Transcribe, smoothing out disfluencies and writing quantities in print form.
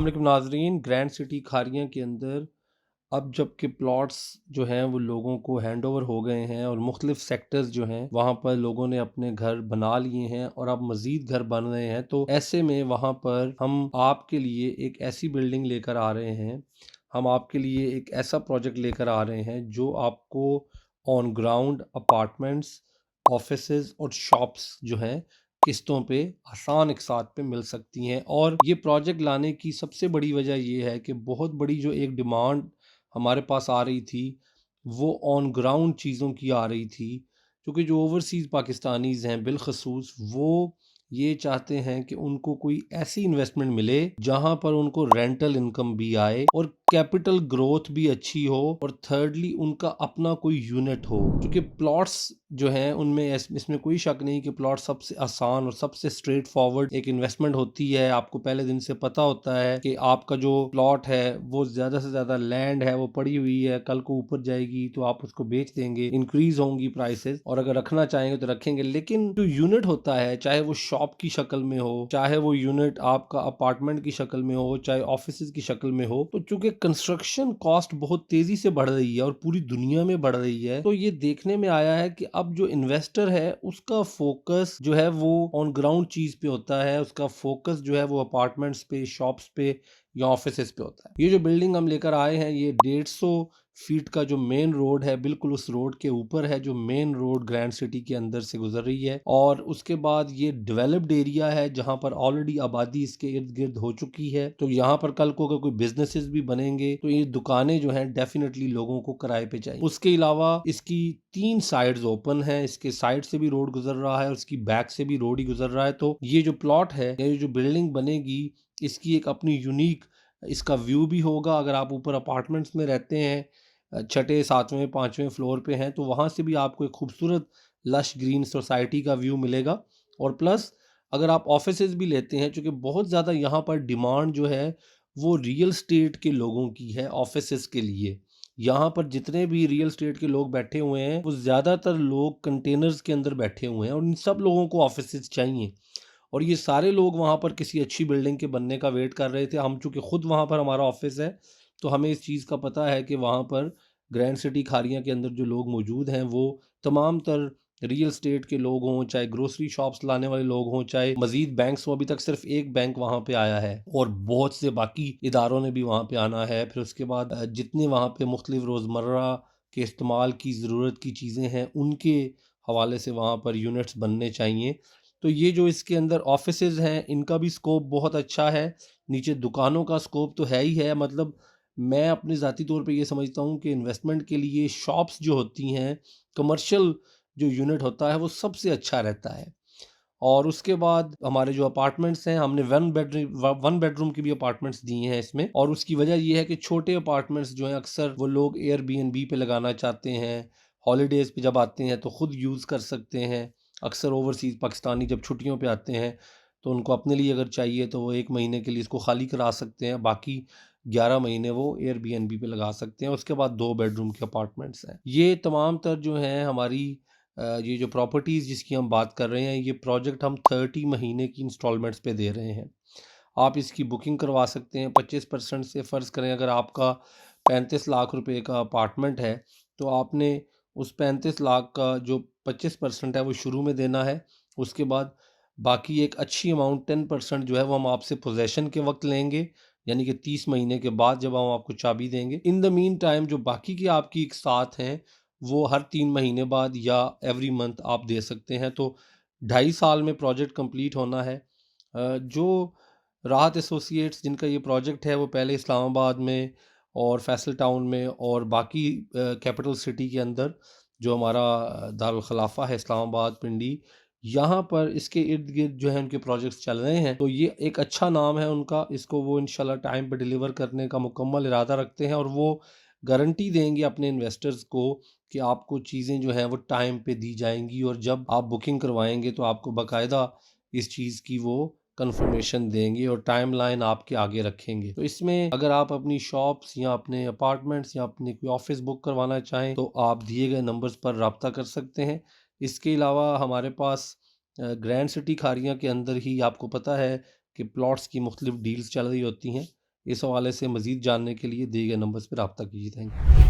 अस्सलाम वालेकुम नाज़रीन। ग्रैंड सिटी खारियाँ के अंदर अब जबकि प्लॉट्स जो हैं वो लोगों को हैंड ओवर हो गए हैं और मुख्तलिफ सेक्टर्स जो हैं वहाँ पर लोगों ने अपने घर बना लिए हैं और अब मज़ीद घर बन रहे हैं, तो ऐसे में वहाँ पर हम आपके लिए एक ऐसी बिल्डिंग लेकर आ रहे हैं, हम आपके लिए एक ऐसा प्रोजेक्ट लेकर आ रहे हैं जो आपको ऑन ग्राउंड अपार्टमेंट्स, ऑफिसेज और शॉप्स जो हैं किस्तों पे आसान एक साथ पे मिल सकती हैं। और ये प्रोजेक्ट लाने की सबसे बड़ी वजह ये है कि बहुत बड़ी जो एक डिमांड हमारे पास आ रही थी, वो ऑन ग्राउंड चीज़ों की आ रही थी, क्योंकि जो ओवरसीज़ पाकिस्तानीज़ हैं बिलखसूस वो ये चाहते हैं कि उनको कोई ऐसी इन्वेस्टमेंट मिले जहां पर उनको रेंटल इनकम भी आए और कैपिटल ग्रोथ भी अच्छी हो और थर्डली उनका अपना कोई यूनिट हो। क्योंकि प्लॉट्स जो हैं उनमें इसमें कोई शक नहीं कि प्लॉट सबसे आसान और सबसे स्ट्रेट फॉरवर्ड एक इन्वेस्टमेंट होती है। आपको पहले दिन से पता होता है कि आपका जो प्लॉट है वो ज़्यादा से ज़्यादा लैंड है, वो पड़ी हुई है, कल को ऊपर जाएगी तो आप उसको बेच देंगे, इंक्रीज होंगी प्राइसेस और अगर रखना चाहेंगे तो रखेंगे। लेकिन जो यूनिट होता है, चाहे वो शॉप की शक्ल में हो, चाहे वो यूनिट आपका अपार्टमेंट की शक्ल में हो, चाहे ऑफिस की शक्ल में हो, तो चूंकि कंस्ट्रक्शन कॉस्ट बहुत तेजी से बढ़ रही है और पूरी दुनिया में बढ़ रही है, तो ये देखने में आया है कि अब जो इन्वेस्टर है उसका फोकस जो है वो ऑन ग्राउंड चीज पे होता है, उसका फोकस जो है वो अपार्टमेंट्स पे, शॉप्स पे या ऑफिस पे होता है। ये जो बिल्डिंग हम लेकर आए हैं ये 150 फीट का जो मेन रोड है, बिल्कुल उस रोड के ऊपर है जो मेन रोड ग्रैंड सिटी के अंदर से गुजर रही है। और उसके बाद ये डेवलप्ड एरिया है जहां पर ऑलरेडी आबादी इसके इर्द गिर्द हो चुकी है, तो यहाँ पर कल को अगर कोई बिजनेसेस भी बनेंगे तो ये दुकानें जो हैं डेफिनेटली लोगों को किराए पे चाहिए। उसके अलावा इसकी 3 साइड्स ओपन है, इसके साइड से भी रोड गुजर रहा है और इसकी बैक से भी रोड ही गुजर रहा है। तो ये जो प्लॉट है, ये जो बिल्डिंग बनेगी, इसकी एक अपनी यूनिक इसका व्यू भी होगा। अगर आप ऊपर अपार्टमेंट्स में रहते हैं, छठे, सातवें, पाँचवें फ्लोर पे हैं, तो वहाँ से भी आपको एक खूबसूरत लश ग्रीन सोसाइटी का व्यू मिलेगा। और प्लस अगर आप ऑफिसेज भी लेते हैं, चूँकि बहुत ज़्यादा यहाँ पर डिमांड जो है वो रियल स्टेट के लोगों की है ऑफिसेज के लिए। यहाँ पर जितने भी रियल स्टेट के लोग बैठे हुए हैं वो ज़्यादातर लोग कंटेनर्स के अंदर बैठे हुए हैं और इन सब लोगों को ऑफिसेज चाहिए। और ये सारे लोग वहाँ पर किसी अच्छी बिल्डिंग के बनने का वेट कर रहे थे। हम चूँकि खुद वहाँ पर हमारा ऑफिस है, तो हमें इस चीज़ का पता है कि वहाँ पर ग्रैंड सिटी खारियाँ के अंदर जो लोग मौजूद हैं वो तमाम तर रियल स्टेट के लोग हों, चाहे ग्रोसरी शॉप्स लाने वाले लोग हों, चाहे मज़ीद बैंक्स हों। अभी तक सिर्फ एक बैंक वहाँ पे आया है और बहुत से बाकी इदारों ने भी वहाँ पे आना है। फिर उसके बाद जितने वहाँ पे मुख्तलिफ रोज़मर्रा के इस्तेमाल की ज़रूरत की चीज़ें हैं उनके हवाले से वहाँ पर यूनिट्स बनने चाहिए। तो ये जो इसके अंदर ऑफिसेज हैं इनका भी स्कोप बहुत अच्छा है, नीचे दुकानों का स्कोप तो है ही है। मतलब मैं अपने ज़ाती तौर पे ये समझता हूँ कि इन्वेस्टमेंट के लिए शॉप्स जो होती हैं, कमर्शियल जो यूनिट होता है वो सबसे अच्छा रहता है। और उसके बाद हमारे जो अपार्टमेंट्स हैं, हमने वन बेडरूम की भी अपार्टमेंट्स दिए हैं इसमें। और उसकी वजह ये है कि छोटे अपार्टमेंट्स जो हैं अक्सर वो लोग एयरबीएनबी पे लगाना चाहते हैं, हॉलीडेज़ पे जब आते हैं तो ख़ुद यूज़ कर सकते हैं। अक्सर ओवरसीज़ पाकिस्तानी जब छुट्टियों पे आते हैं तो उनको अपने लिए अगर चाहिए तो वो 1 महीने के लिए इसको खाली करा सकते हैं, बाकी 11 महीने वो एयरबीएनबी पे लगा सकते हैं। उसके बाद 2 बेडरूम के अपार्टमेंट्स हैं। ये तमाम तर जो हैं हमारी ये जो प्रॉपर्टीज़ जिसकी हम बात कर रहे हैं, ये प्रोजेक्ट हम 30 महीने की इंस्टॉलमेंट्स पे दे रहे हैं। आप इसकी बुकिंग करवा सकते हैं 25% से। फ़र्ज़ करें अगर आपका 35 लाख रुपए का अपार्टमेंट है, तो आपने उस 35 लाख का जो 25% है वो शुरू में देना है। उसके बाद बाकी एक अच्छी अमाउंट 10% जो है वो हम आपसे पोज़ेशन के वक़्त लेंगे, यानी कि 30 महीने के बाद जब हम आपको चाबी देंगे। इन द मीन टाइम जो बाकी की आपकी इक़सात हैं वो हर 3 महीने बाद या एवरी मंथ आप दे सकते हैं। तो 2.5 साल में प्रोजेक्ट कंप्लीट होना है। जो राहत एसोसिएट्स जिनका ये प्रोजेक्ट है वो पहले इस्लामाबाद में और फैसल टाउन में और बाकी कैपिटल सिटी के अंदर जो हमारा दारुल खलाफा है इस्लामाबाद, पिंडी, यहाँ पर इसके इर्द गिर्द जो है उनके प्रोजेक्ट्स चल रहे हैं। तो ये एक अच्छा नाम है उनका, इसको वो इंशाल्लाह टाइम पे डिलीवर करने का मुकम्मल इरादा रखते हैं और वो गारंटी देंगे अपने इन्वेस्टर्स को कि आपको चीज़ें जो हैं वो टाइम पे दी जाएंगी और जब आप बुकिंग करवाएंगे तो आपको बाकायदा इस चीज़ की वो कंफर्मेशन देंगे और टाइमलाइन आपके आगे रखेंगे। तो इसमें अगर आप अपनी शॉप्स या अपने अपार्टमेंट्स या अपनी कोई ऑफिस बुक करवाना चाहें तो आप दिए गए नंबर्स पर रब्ता कर सकते हैं। इसके अलावा हमारे पास ग्रैंड सिटी खारियाँ के अंदर ही आपको पता है कि प्लॉट्स की मुख्तलिफ डील्स चल रही होती हैं। इस हवाले से मज़ीद जानने के लिए दिए गए नंबर्स पे राब्ता कीजिए। Thank you.